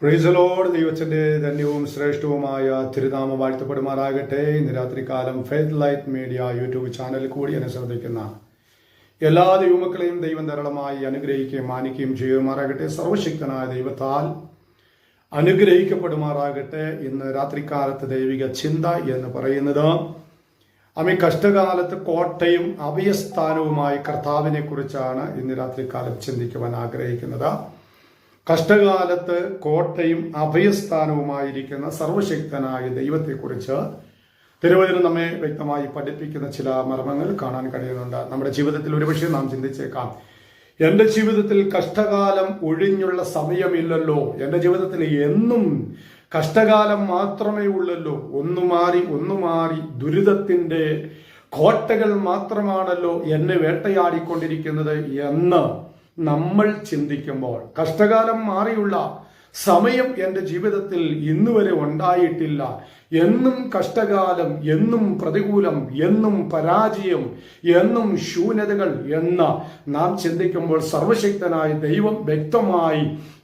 Price the Lord. ദൈവത്തിന്റെ ധന്യവും ശ്രേഷ്ഠവുമായ തിരുനാമം വാഴ്ത്തപ്പെടുമാറാകട്ടെ. ഇന്ന് രാത്രികാലം ഫെയ്ത്ത് ലൈറ്റ് മീഡിയ യൂട്യൂബ് ചാനലിൽ കൂടി എന്നെ ശ്രദ്ധിക്കുന്ന എല്ലാ ദൈവമക്കളെയും ദൈവം ധാരാളമായി അനുഗ്രഹിക്കുകയും മാനിക്കുകയും ചെയ്യുമാറാകട്ടെ. സർവശക്തനായ ദൈവത്താൽ അനുഗ്രഹിക്കപ്പെടുമാറാകട്ടെ. ഇന്ന് രാത്രികാലത്ത് ദൈവിക ചിന്ത എന്ന് പറയുന്നത് കഷ്ടകാലത്ത് കോട്ടയും അഭയസ്ഥാനവുമായി കർത്താവിനെ കുറിച്ചാണ് ഇന്ന് രാത്രികാലം ചിന്തിക്കുവാൻ ആഗ്രഹിക്കുന്നത്. കഷ്ടകാലത്ത് കോട്ടയും അഭയസ്ഥാനവുമായിരിക്കുന്ന സർവശക്തനായ ദൈവത്തെക്കുറിച്ച് തിരുവചനം നമ്മെ വ്യക്തമായി പഠിപ്പിക്കുന്ന ചില മർമ്മങ്ങൾ കാണാൻ കഴിയുന്നുണ്ട്. നമ്മുടെ ജീവിതത്തിൽ ഒരുപക്ഷെ നാം ചിന്തിച്ചേക്കാം, എൻ്റെ ജീവിതത്തിൽ കഷ്ടകാലം ഒഴിഞ്ഞുള്ള സമയമില്ലല്ലോ, എൻ്റെ ജീവിതത്തിൽ എന്നും കഷ്ടകാലം മാത്രമേ ഉള്ളല്ലോ, ഒന്നു മാറി ദുരിതത്തിൻ്റെ കോട്ടകൾ മാത്രമാണല്ലോ എന്നെ വേട്ടയാടിക്കൊണ്ടിരിക്കുന്നത് എന്ന് നമ്മൾ ചിന്തിക്കുമ്പോൾ, കഷ്ടകാലം മാറിയുള്ള സമയം എൻ്റെ ജീവിതത്തിൽ ഇന്നുവരെ ഉണ്ടായിട്ടില്ല, എന്നും കഷ്ടകാലം, എന്നും പ്രതികൂലം, എന്നും പരാജയം, എന്നും ശൂന്യതകൾ എന്ന് നാം ചിന്തിക്കുമ്പോൾ സർവശക്തനായ ദൈവം വ്യക്തമായി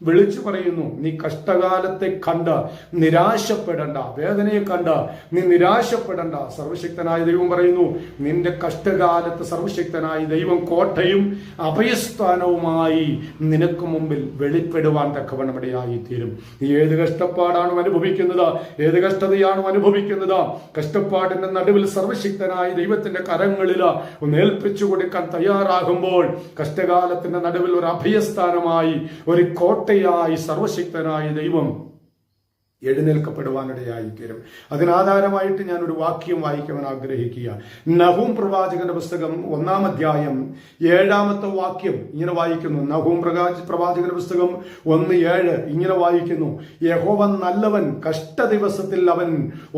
വിളിച്ചു പറയുന്നു, നീ കഷ്ടകാലത്തെ കണ്ട് നിരാശപ്പെടണ്ട, വേദനയെ കണ്ട് നീ നിരാശപ്പെടണ്ട. സർവശക്തനായ ദൈവം പറയുന്നു, നിന്റെ കഷ്ടകാലത്ത് സർവശക്തനായ ദൈവം കോട്ടയും അഭയസ്ഥാനവുമായി നിനക്ക് മുമ്പിൽ വെളിപ്പെടുവാൻ തക്കവണ്ണമിടയായി തീരും. നീ ഏത് കഷ്ടപ്പാടാണ് അനുഭവിക്കുന്നത്, ഏത് കഷ്ടതയാണ് അനുഭവിക്കുന്നത്, കഷ്ടപ്പാടിന്റെ നടുവിൽ സർവശക്തനായ ദൈവത്തിന്റെ കരങ്ങളിൽ ഒന്ന് ഏൽപ്പിച്ചു കൊടുക്കാൻ തയ്യാറാകുമ്പോൾ, കഷ്ടകാലത്തിന്റെ നടുവിൽ ഒരു അഭയസ്ഥാനമായി, ഒരു കോട്ടയായി സർവശക്തനായ ദൈവം എഴുന്നേൽക്കപ്പെടുവാനിടയായി തീരും. അതിനാധാരമായിട്ട് ഞാനൊരു വാക്യം വായിക്കുവാൻ ആഗ്രഹിക്കുക. നഹൂം പ്രവാചകന്റെ പുസ്തകം 1-ാം അധ്യായം 7-ാമത്തെ വാക്യം ഇങ്ങനെ വായിക്കുന്നു. നഹൂം പ്രവാചകന്റെ പുസ്തകം 1:7 ഇങ്ങനെ വായിക്കുന്നു, യഹോവ നല്ലവൻ, കഷ്ട ദിവസത്തിൽ അവൻ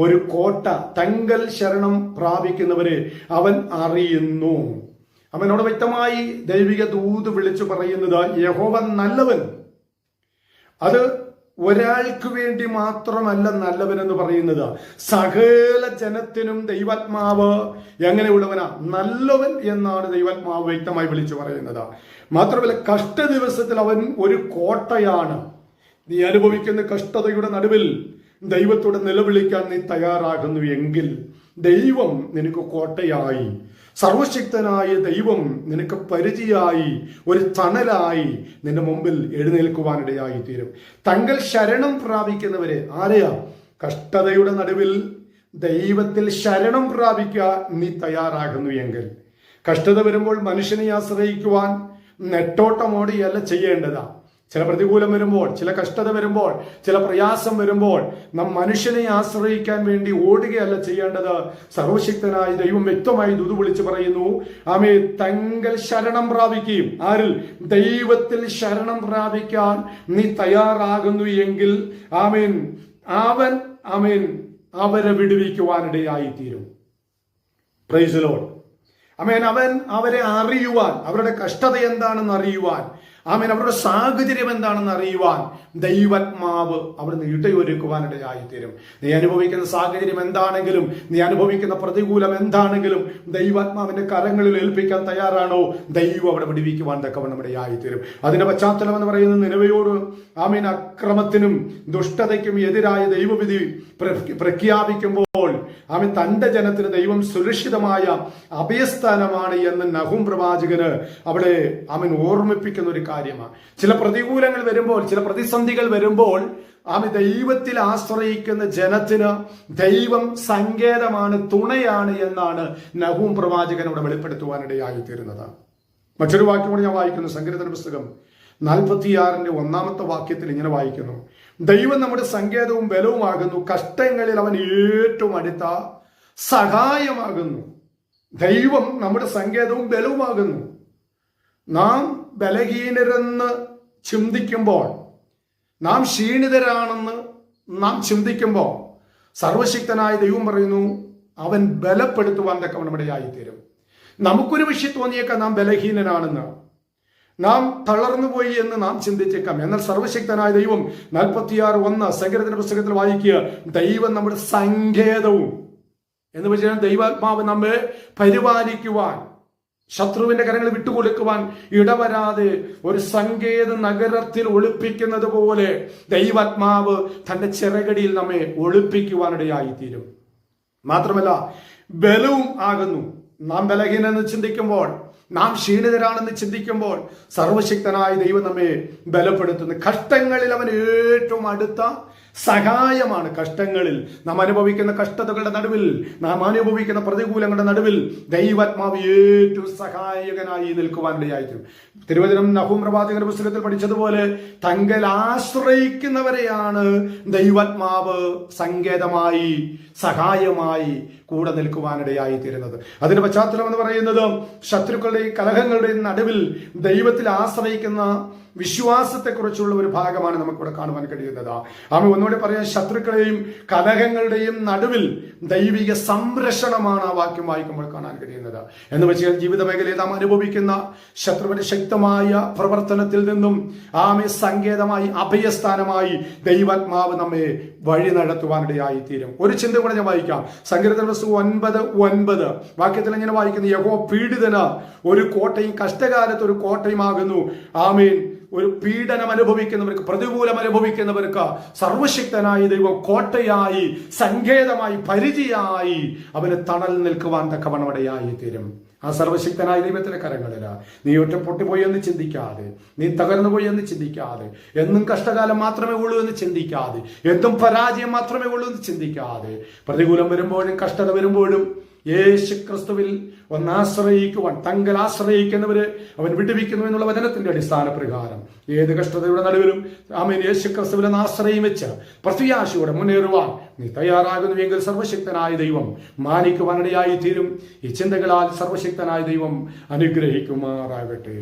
ഒരു കോട്ട, തങ്കൽ ശരണം പ്രാപിക്കുന്നവരെ അവൻ അറിയുന്നു. അവനോട് വ്യക്തമായി ദൈവിക ദൂത് വിളിച്ചു പറയുന്നത്, യഹോവ നല്ലവൻ. അത് ഒരാൾക്ക് വേണ്ടി മാത്രമല്ല നല്ലവനെന്ന് പറയുന്നത്, സകല ജനത്തിനും ദൈവാത്മാവ് എങ്ങനെയുള്ളവനാ? നല്ലവൻ എന്നാണ് ദൈവാത്മാവ് വ്യക്തമായി വിളിച്ചു പറയുന്നത്. മാത്രമല്ല, കഷ്ട ദിവസത്തിൽ അവൻ ഒരു കോട്ടയാണ്. നീ അനുഭവിക്കുന്ന കഷ്ടതയുടെ നടുവിൽ ദൈവത്തോട് നിലവിളിക്കാൻ നീ തയ്യാറാകുന്നു എങ്കിൽ ദൈവം നിനക്ക് കോട്ടയായി, സർവശക്തനായ ദൈവം നിനക്ക് പരിചയായി, ഒരു തണലായി നിന്റെ മുമ്പിൽ എഴുന്നേൽക്കുവാനിടയായി തീരും. തങ്ങൾ ശരണം പ്രാപിക്കുന്നവരെ, ആരെയാ? കഷ്ടതയുടെ നടുവിൽ ദൈവത്തിൽ ശരണം പ്രാപിക്കാൻ നീ തയ്യാറാകുന്നു എങ്കിൽ, കഷ്ടത വരുമ്പോൾ മനുഷ്യനെ ആശ്രയിക്കുവാൻ നെട്ടോട്ടമോടിയല്ല ചെയ്യേണ്ടതാ. ചില പ്രതികൂലം വരുമ്പോൾ, ചില കഷ്ടത വരുമ്പോൾ, ചില പ്രയാസം വരുമ്പോൾ നാം മനുഷ്യനെ ആശ്രയിക്കാൻ വേണ്ടി ഓടുകയല്ല ചെയ്യേണ്ടത്. സർവശക്തനായ ദൈവം വ്യക്തമായി ദൂത് വിളിച്ചു പറയുന്നു, ആമേ, തങ്ങൾ ശരണം പ്രാപിക്കുകയും, ആരിൽ? ദൈവത്തിൽ ശരണം പ്രാപിക്കാൻ നീ തയ്യാറാകുന്നു എങ്കിൽ ആമേൻ, അവരെ വിടുവിക്കുവാനിടയായി തീരും. Praise the lord. ആമേൻ. അവൻ അവരെ അറിയുവാൻ, അവരുടെ കഷ്ടത എന്താണെന്ന് അറിയുവാൻ, അവരുടെ സാഹചര്യം എന്താണെന്ന് അറിയുവാൻ ദൈവാത്മാവ് അവിടുന്ന് ഇടയൊരുക്കുവാനിടയായി തീരും. നീ അനുഭവിക്കുന്ന സാഹചര്യം എന്താണെങ്കിലും, നീ അനുഭവിക്കുന്ന പ്രതികൂലം എന്താണെങ്കിലും ദൈവാത്മാവിന്റെ കരങ്ങളിൽ ഏൽപ്പിക്കാൻ തയ്യാറാണോ, ദൈവം അവിടെ വിടുവിക്കുവാൻ തക്കവണ്ണം ഇടയായി തീരും. അതിന്റെ പശ്ചാത്തലം എന്ന് പറയുന്നത്, നിനവയോട് അക്രമത്തിനും ദുഷ്ടതയ്ക്കും എതിരായ ദൈവവിധി പ്രഖ്യാപിക്കുമ്പോൾ തന്റെ ജനത്തിന് ദൈവം സുരക്ഷിതമായ അഭയസ്ഥാനമാണ് എന്ന് നഹൂം പ്രവാചകന് അവിടെ ഓർമ്മിപ്പിക്കുന്ന ഒരു കാര്യമാണ്. ചില പ്രതികൂലങ്ങൾ വരുമ്പോൾ, ചില പ്രതിസന്ധികൾ വരുമ്പോൾ ദൈവത്തിൽ ആശ്രയിക്കുന്ന ജനത്തിന് ദൈവം സങ്കേതമാണ്, തുണയാണ് എന്നാണ് നഹൂം പ്രവാചകനോട് വെളിപ്പെടുത്തുവാനിടയായി തീരുന്നത്. മറ്റൊരു വാക്യം കൂടി ഞാൻ വായിക്കുന്നു. സങ്കീർത്തന പുസ്തകം 46-ന്റെ 1-ാമത്തെ വാക്യത്തിൽ ഇങ്ങനെ വായിക്കുന്നു, ദൈവം നമ്മുടെ സങ്കേതവും ബലവുമാകുന്നു, കഷ്ടങ്ങളിൽ അവൻ ഏറ്റവും അടുത്ത സഹായമാകുന്നു. ദൈവം നമ്മുടെ സങ്കേതവും ബലവുമാകുന്നു. നാം ബലഹീനരെന്ന് ചിന്തിക്കുമ്പോൾ, നാം ക്ഷീണിതരാണെന്ന് നാം ചിന്തിക്കുമ്പോൾ, സർവശക്തനായ ദൈവം പറയുന്നു, അവൻ ബലപ്പെടുത്തുവാൻ തക്കവണ്ണമിടയായി തീരും. നമുക്കൊരു വിഷയം തോന്നിയേക്കാം നാം ബലഹീനനാണെന്ന്, നാം തളർന്നുപോയി എന്ന് നാം ചിന്തിച്ചേക്കാം. എന്നാൽ സർവശക്തനായ ദൈവം 46:1 സങ്കീർത്തന പുസ്തകത്തിൽ വായിക്കുക, ദൈവം നമ്മുടെ സങ്കേതവും എന്ന് വെച്ചാൽ ദൈവാത്മാവ് നമ്മെ പരിപാലിക്കുവാൻ, ശത്രുവിന്റെ കരങ്ങൾ വിട്ടുകൊടുക്കുവാൻ ഇടവരാതെ ഒരു സങ്കേത നഗരത്തിൽ ഒളിപ്പിക്കുന്നത് പോലെ ദൈവാത്മാവ് തന്റെ ചിറകടിയിൽ നമ്മെ ഒളിപ്പിക്കുവാനിടയായിത്തീരും. മാത്രമല്ല ബലവും ആകുന്നു. നാം ബലഹീനെന്ന് ചിന്തിക്കുമ്പോൾ, നാം ക്ഷീണിതരാണെന്ന് ചിന്തിക്കുമ്പോൾ സർവശക്തനായ ദൈവം നമ്മെ ബലപ്പെടുത്തുന്നു. കഷ്ടങ്ങളിൽ അവൻ ഏറ്റവും അടുത്ത സഹായമാണ്. കഷ്ടങ്ങളിൽ നാം അനുഭവിക്കുന്ന കഷ്ടതകളുടെ നടുവിൽ, നാം അനുഭവിക്കുന്ന പ്രതികൂലങ്ങളുടെ നടുവിൽ ദൈവാത്മാവ് ഏറ്റവും സഹായകനായി നിൽക്കുവാനിടയായിട്ടും. തിരുവചനം നഹൂം പ്രവാചകന്റെ പുസ്തകത്തിൽ പഠിച്ചതുപോലെ തങ്കൽ ആശ്രയിക്കുന്നവരെയാണ് ദൈവാത്മാവ് സങ്കേതമായി, സഹായമായി കൂടെ നിൽക്കുവാനിടയായി തീരുന്നത്. അതിന്റെ പശ്ചാത്തലം എന്ന് പറയുന്നത് ശത്രുക്കളുടെയും കലഹങ്ങളുടെയും നടുവിൽ ദൈവത്തിൽ ആശ്രയിക്കുന്ന വിശ്വാസത്തെക്കുറിച്ചുള്ള ഒരു ഭാഗമാണ് നമുക്കിവിടെ കാണുവാൻ കഴിയുന്നത്. ആമ ഒന്നുകൂടെ പറയാൻ, ശത്രുക്കളെയും കലഹങ്ങളുടെയും നടുവിൽ ദൈവിക സംരക്ഷണമാണ് ആ വാക്യം വായിക്കുമ്പോൾ കാണാൻ കഴിയുന്നത്. എന്ന് വെച്ചാൽ ജീവിത മേഖലയിൽ നാം അനുഭവിക്കുന്ന ശത്രുവിന്റെ ശക്തമായ പ്രവർത്തനത്തിൽ നിന്നും ആമെ സങ്കേതമായി, അഭയസ്ഥാനമായി ദൈവാത്മാവ് നമ്മെ വഴി നടത്തുവാനിടയായി തീരും. ഒരു ചിന്ത കൂടെ ഞാൻ വായിക്കാം. സങ്കീർത്തന പുസ്തകം 9:9 വാക്യത്തിൽ ഇങ്ങനെ വായിക്കുന്നു: യഹോവ പീഡിതന് ഒരു കോട്ടയും കഷ്ടകാലത്ത് ഒരു കോട്ടയുമാകുന്നു. ആമേൻ. ഒരു പീഡനം അനുഭവിക്കുന്നവർക്ക്, പ്രതികൂലം അനുഭവിക്കുന്നവർക്ക് സർവശക്തനായ ദൈവം കോട്ടയായി, സങ്കേതമായി, പരിചയായി അവന് തണൽ നിൽക്കുവാൻ തക്കവണ്ണമിടയായി തീരും. ആ സർവശക്തനായ ദൈവത്തിന്റെ കരങ്ങളിൽ നീ ഒറ്റപ്പൊട്ടിപ്പോയി എന്ന് ചിന്തിക്കാതെ, നീ തകർന്നുപോയി എന്ന് ചിന്തിക്കാതെ, എന്നും കഷ്ടകാലം മാത്രമേ ഉള്ളൂ എന്ന് ചിന്തിക്കാതെ, എന്തും പരാജയം മാത്രമേ ഉള്ളൂ എന്ന് ചിന്തിക്കാതെ, പ്രതികൂലം വരുമ്പോഴും കഷ്ടത വരുമ്പോഴും യേശു ക്രിസ്തുവിൽ ഒന്നാശ്രയിക്കുവാൻ, തങ്കൽ ആശ്രയിക്കുന്നവര് അവൻ വിടുവിക്കുന്നു എന്നുള്ള വചനത്തിന്റെ അടിസ്ഥാന പ്രകാരം ഏത് കഷ്ടതയുടെ നടുവിലും ആമേൻ യേശു ക്രിസ്തുവിൽ ആശ്രയം വെച്ച് പ്രത്യാശയോടെ മുന്നേറുവാൻ നീ തയ്യാറാകുന്നുവെങ്കിൽ സർവശക്തനായ ദൈവം മാനിക്കുവാനിടയായി തീരും. ഈ ചിന്തകളാൽ സർവശക്തനായ ദൈവം അനുഗ്രഹിക്കുമാറാകട്ടെ.